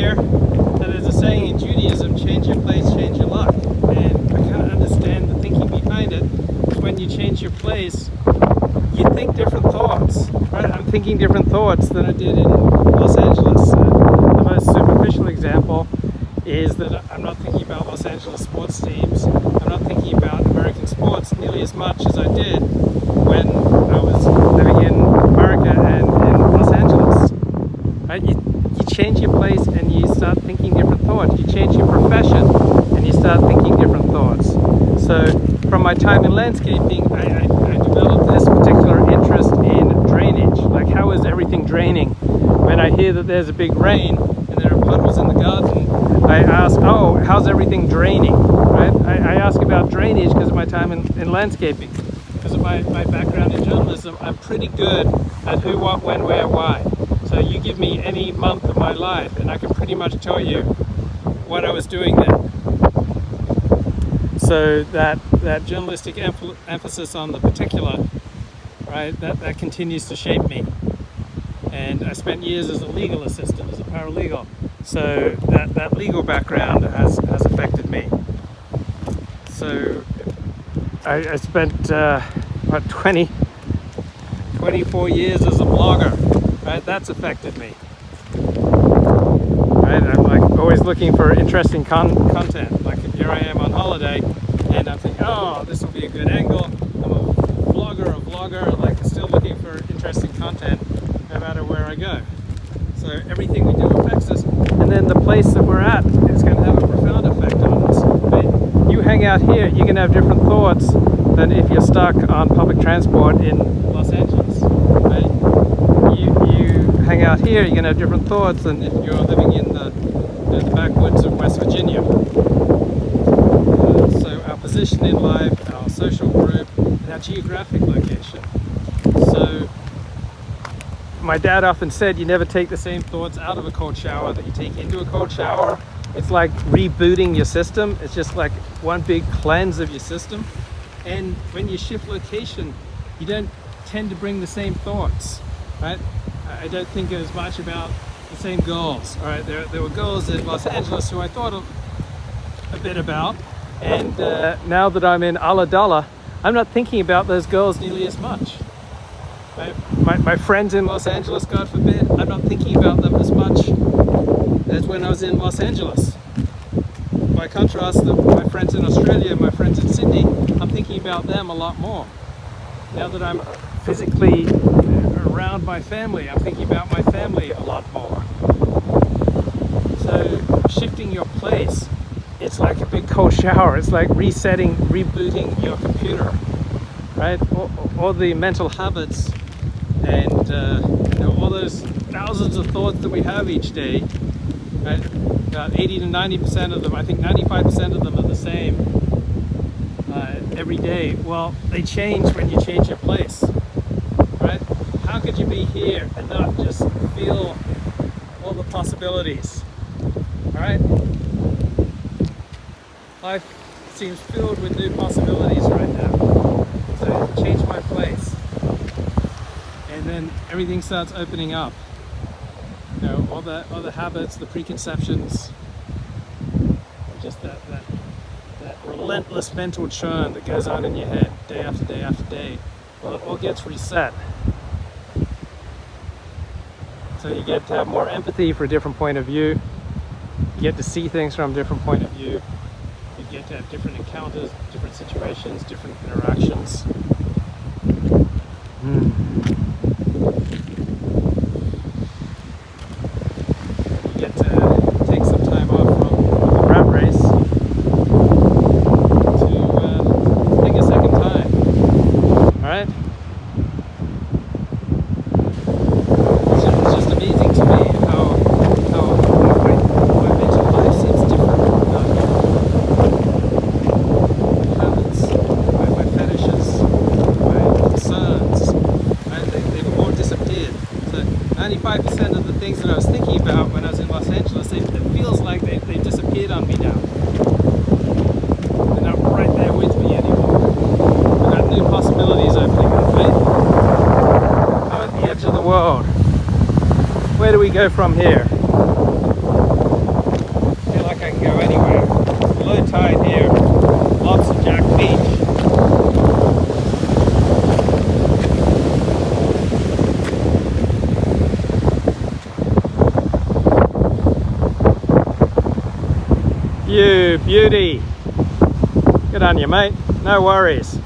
here that there's a saying in Judaism, change your place, change your luck. And I can't understand the thinking behind it. When you change your place, you think different thoughts, right? I'm thinking different thoughts than I did in Los Angeles. The most superficial example is that I'm not thinking about Los Angeles sports teams. I'm not thinking about American sports nearly as much as I did when I was living in America and in Los Angeles. Right? You change your place and you start thinking different thoughts. You change your profession and you start thinking different thoughts. So from my time in landscaping, I developed this particular interest in drainage. Like, how is everything draining? When I hear that there's a big rain and there are puddles in the garden, I ask, oh, how's everything draining? Right? I ask about drainage because of my time in landscaping. Because of my background in journalism, I'm pretty good at who, what, when, where, why. So you give me any month of my life and I can pretty much tell you what I was doing then. So that journalistic emphasis on the particular, right, that continues to shape me. And I spent years as a legal assistant, as a paralegal. So that legal background has affected me. So I spent, 24 years as a blogger, right? That's affected me. Right? I'm like always looking for interesting content. Like here I am on holiday and I'm thinking, oh, this will be a good angle. I'm a vlogger, like still looking for interesting content no matter where I go. So everything we do affects us. And then the place that we're at is going to have a profound effect on us. Right? You hang out here, you can have different thoughts than if you're stuck on public transport in Los Angeles. Right? You hang out here, you're going to have different thoughts than if you're living in the backwoods of West Virginia. So our position in life, our social group, and our geographic location. So my dad often said you never take the same thoughts out of a cold shower that you take into a cold shower. It's like rebooting your system. It's just like one big cleanse of your system. And when you shift location, you don't tend to bring the same thoughts, right? I don't think as much about the same girls. All right, there were girls in Los Angeles who I thought a bit about, and now that I'm in Ulladulla, I'm not thinking about those girls nearly as much. Right? My friends in Los Angeles, God forbid, I'm not thinking about them as much as when I was in Los Angeles. By contrast, my friends in Australia, my friends in Sydney, I'm thinking about them a lot more. Now that I'm physically around my family, I'm thinking about my family a lot more. So shifting your place, it's like a big cold shower. It's like resetting, rebooting your computer, right? All the mental habits and all those thousands of thoughts that we have each day, right? About 80 to 90% of them, I think 95% of them are the same every day. Well, they change when you change your place, right? How could you be here and not just feel all the possibilities, all right? Life seems filled with new possibilities right now. So change my place. And then everything starts opening up. You know, all the habits, the preconceptions, just that relentless mental churn that goes on in your head day after day after day. Well, it all gets reset. So you get to have more empathy for a different point of view. You get to see things from a different point of view. You get to have different encounters, different situations, different interactions. You get to take some time off from the rat race to take a second time. All right? It's just amazing to me how my mental life seems different. Habits, my fetishes, my concerns, right? They've all disappeared. So 95% of the things that I was thinking about when I was in Los Angeles, it feels like they've disappeared on me now. They're not right there with me anymore. I've got new possibilities opening up, right? I'm at the edge of the world. Where do we go from here? Jack Beach. You beauty. Good on you, mate. No worries.